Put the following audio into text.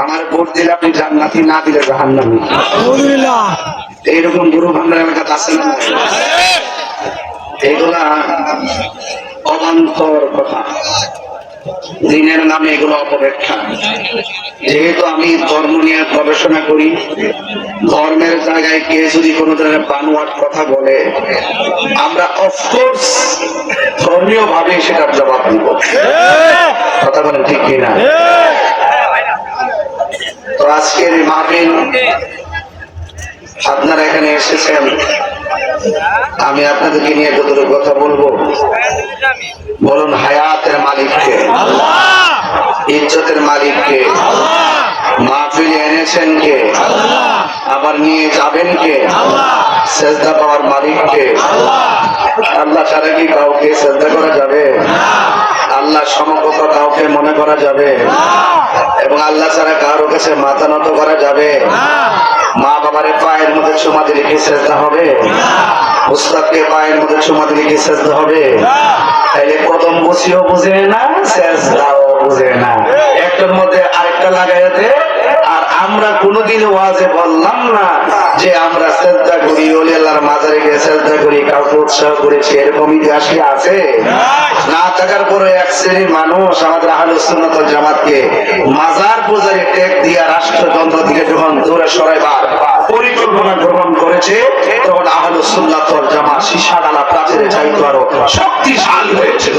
আমার ভোট দিলে আপনি জান্নাতি, না দিলে জাহান্নামী। এইরকম গুরু ভান্ডার এলাকাতে আছে না? এগুলা অবান্তর কথা, দিনের নামে এগুলো অপব্যাখ্যা। যেহেতু আমি ধর্ম নিয়ে গবেষণা করি, ধর্মের জায়গায় কে যদি কোনো ধরনের বানোয়াট কথা বলে, আমরা অফকোর্স ধর্মীয় ভাবে সেটার জবাব দিব। কথা বলেন ঠিক কিনা? তো আজকের এই মাহফিল, আপনারা এখানে এসেছেন, আমি আপনাদেরকে নিয়ে যতটুকু কথা বলবো, বলুন হায়াতের মালিককে, ইজ্জতের মালিককে, মাহফিলে এনেছেন কে, আবার নিয়ে যাবেন কে, সেজদা পাওয়ার মালিককে। আল্লাহ ছাড়া কি কাউকে সেজদা করা যাবে? আল্লাহ সমকক্ষ কাউকে মনে করা যাবে? এবং আল্লাহ ছাড়া কারো কাছে মাথা নত করা যাবে? মা বাবার পায়ের মধ্যে চুমা দিলে কি সেজদা হবে? উস্তাদকে পায়ের মধ্যে চুমা দিলে কি সেজদা হবে? তাইলে কদম বসিও বুঝে না, সেজদাও বুঝে না, একটার মধ্যে আরেকটা লাগাইতে। আর আমরা কোনোদিন ওয়াজে বললাম না যে আমরা সেজদা করি, ওলি আল্লাহর মাজারে গিয়ে সেজদা করি, কাউকে উৎসাহ করেছি, এরকম ইতিহাস কি আছে? না থাকার পরে এক শ্রেণীর মানুষ আমাদের আহলুস সুন্নাত ওয়াল জামাতকে মাজার পূজারে টেক দিয়া রাষ্ট্রযন্ত্র থেকে যখন দূরে সরাইবার পরিকল্পনা গ্রহণ করেছে, তখন আহলুস সুন্নাত ওয়াল জামাত সীসা ডালা প্রাচীরে চাইতে আরো শক্তিশালী হয়েছে।